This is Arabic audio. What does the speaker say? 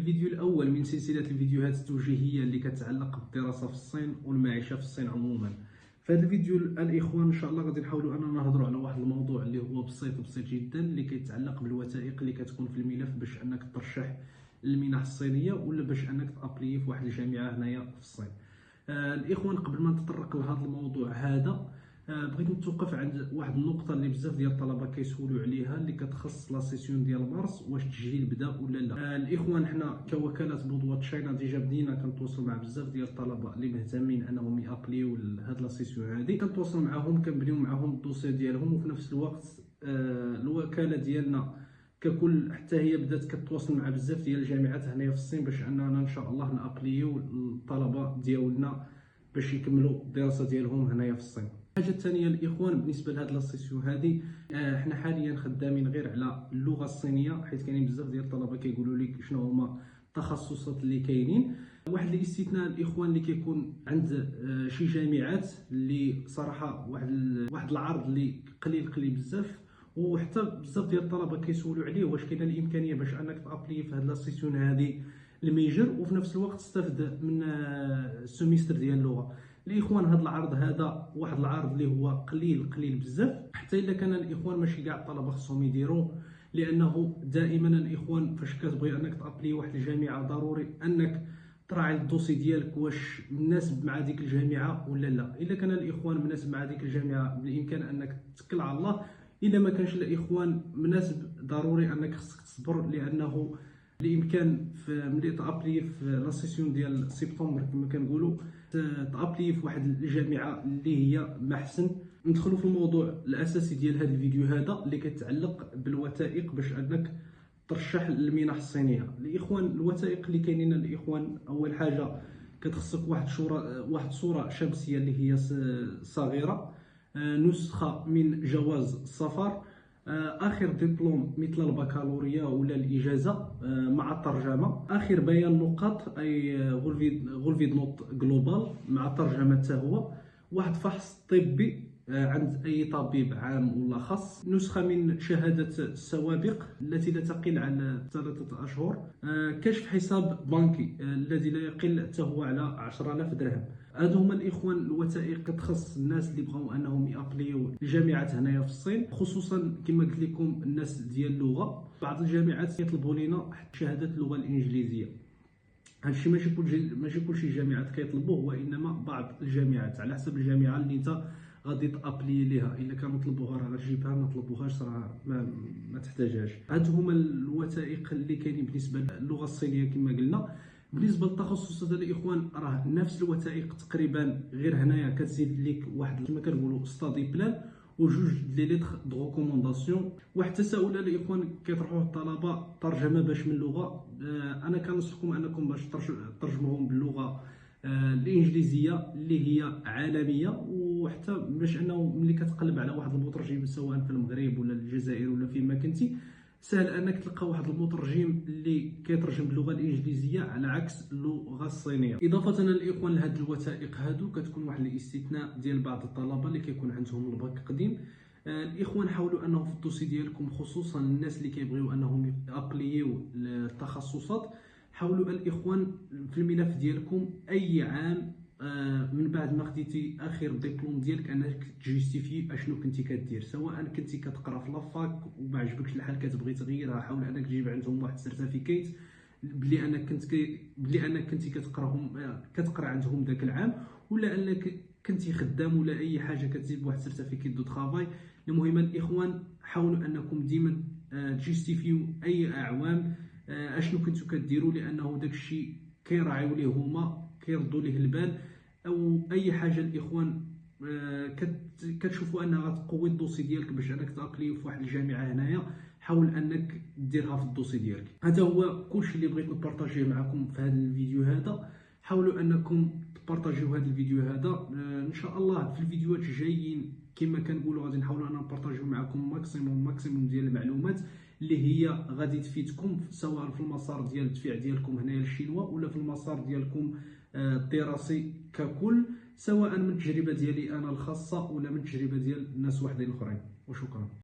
الفيديو الأول من سلسلة الفيديوهات التوجيهية اللي كتعلق بالدراسة في الصين والمعيشة في الصين عموما. في هذا الفيديو الإخوان إن شاء الله غادي نحاولوا أننا نهضروا على واحد الموضوع اللي هو بسيط جدا، اللي كيتعلق بالوثائق اللي كتكون في الملف باش أنك ترشح المنح الصينية ولا باش أنك تابلي في واحد الجامعة هنايا في الصين. الإخوان قبل ما نتطرق لهذا الموضوع هذا بغيت نتوقف عند واحد النقطه اللي بزاف ديال الطلبه كيسولوا عليها، اللي كتخص لا سيسيون ديال مارس، واش التسجيل بدا ولا لا. الاخوان حنا كوكاله بودوا تشاينا ديجا بدينا كنتواصلوا مع بزاف ديال الطلبه اللي مهتمين انهم يابليو لهاد لا سيسيون هادي، كنتواصلوا معاهم كنبنيو معاهم الدوسي ديالهم، وفي نفس الوقت الوكاله ديالنا ككل حتى هي بدات كتواصل مع بزاف ديال الجامعات هنايا في الصين باش اننا ان شاء الله نابليو الطلبه ديالنا باش يكملوا الدراسه ديالهم هنايا في الصين. الحاجه الثانيه الاخوان بالنسبه لهاد لاسيسيون هادي، حنا حاليا خدامين غير على اللغه الصينيه، حيت كاينين بزاف ديال الطلبه كيقولوا لك شنو هما التخصصات اللي كاينين. واحد الاستثناء الاخوان اللي كيكون عند شي جامعات اللي صراحه واحد العرض اللي قليل بزاف، وحتى بزاف ديال الطلبه كيسولوا عليه واش كاينه الامكانيه باش انك تابلي في هاد لاسيسيون هادي الميجر وفي نفس الوقت تستافد من السيمستر ديال اللغه. الاخوان هذا العرض هذا واحد العرض اللي هو قليل بزاف، حتى الا كان الاخوان ماشي كاع الطلبه خصهم يديروه، لانه دائما الاخوان فاش كتبغي انك تابلي واحد الجامعه ضروري انك تراعي الدوسي ديالك واش مناسب مع ديك الجامعه ولا لا. الا كان الاخوان مناسب مع ديك الجامعه بالامكان انك تتكل على الله، الا ما كانش الاخوان مناسب ضروري انك خصك تصبر، لانه الامكان ملي تابلي في لا سيسيون ديال سبتمبر كما كنقولوا تابلي في واحد الجامعه اللي هي محسن. ندخلوا في الموضوع الاساسي ديال هذا الفيديو هذا اللي كيتعلق بالوثائق باش انك ترشح المنح الصينيه. الاخوان الوثائق اللي كاينين الاخوان، اول حاجه كتخصك واحد صوره شمسيه اللي هي صغيره، نسخه من جواز السفر، اخر دبلوم مثل البكالوريا ولا الاجازه مع الترجمه، اخر بيان نقاط اي غولفيد نوت جلوبال مع الترجمه حتى هو، واحد فحص طبي عند اي طبيب عام ولا خاص، نسخه من شهاده السوابق التي لا تقل عن 3 اشهر، كشف حساب بنكي الذي لا يقل حتى هو على 10,000 درهم. هادو هما الاخوان الوثائق كتخص الناس اللي بغاو انهم يابليو الجامعات هنايا في الصين، خصوصا كما قلت لكم الناس ديال اللغه. بعض الجامعات كيطلبوا لنا شهاده اللغه الانجليزيه، هادشي ماشي كلشي الجامعات كيطلبوه، وانما بعض الجامعات على حسب الجامعه اللي انت غادي تابلي ليها. الا كانوا طلبوها راه غتجيبها، ما طلبوهاش راه ما تحتاجهاش. هادو هما الوثائق اللي كاينين بالنسبه للغه الصينيه كما قلنا. بالنسبه للتخصصات الاخوان راه نفس الوثائق تقريبا، غير هنايا كتزيد لك واحد كما كنقولوا ستادي بلان وجوج دي ليتر دو ريكومونداسيون. واحد التساؤل الاخوان كيطرحوه الطلبه، ترجمه باش من اللغه. انا كنصحكم انكم باش ترجموهم باللغه الانجليزيه اللي هي عالميه، وحتى باش انه ملي كتقلب على واحد المترجم سواء في المغرب ولا الجزائر ولا فيما كنتي، سهل انك تلقى واحد المترجم اللي كيترجم باللغه الانجليزيه على عكس اللغه الصينيه. اضافه للاخوان لهاد الوثائق هادو كتكون واحد الاستثناء ديال بعض الطلبه اللي كيكون عندهم الباك قديم. الاخوان حاولوا انه في الدوسي ديالكم، خصوصا الناس اللي كيبغيو انهم يابليو التخصصات، حاولوا الاخوان في الملف ديالكم اي عام من بعد ما خديتي اخر ديبلوم ديالك انك تجيستيفي اشنو كنتي كدير، سواء كنتي كتقرا في لافاك وما عجبكش الحال كتبغي تغيرها، حاول انك تجيب عندهم واحد السيرتيفيكيت بلي انك كنتي كتقرا عندهم ذاك العام، ولا انك كنتي خدام ولا اي حاجه كتجيب واحد السيرتيفيكيت دو طرافاي. المهم الاخوان حاولوا انكم ديما تجيستيفيو اي اعوام اشنو كنتو كديروا، لانه داك الشيء كيراعيو ليه هما، كيردوا ليه البال. او اي حاجه الاخوان كتشوفوا انها غتقوي الدوسي ديالك باش انك تابلي في واحد الجامعه هنايا، حاول انك ديرها في الدوسي ديالك. هذا هو كلشي اللي بغيت نبارطاجيه معكم في هذا الفيديو هذا. حاولوا انكم تبارطاجيو هذا الفيديو هذا، ان شاء الله في الفيديوهات الجايين كما كنقولوا غادي نحاولوا اننا نبارطاجيو معكم ماكسيموم ديال المعلومات اللي هي غادي تفيدكم، سواء في المسار ديال الدفاع ديالكم هنايا للشينوا ولا في المسار ديالكم الدراسي ككل، سواء من التجربه ديالي انا الخاصه ولا من التجربه ديال الناس وحدين اخرين. وشكرا.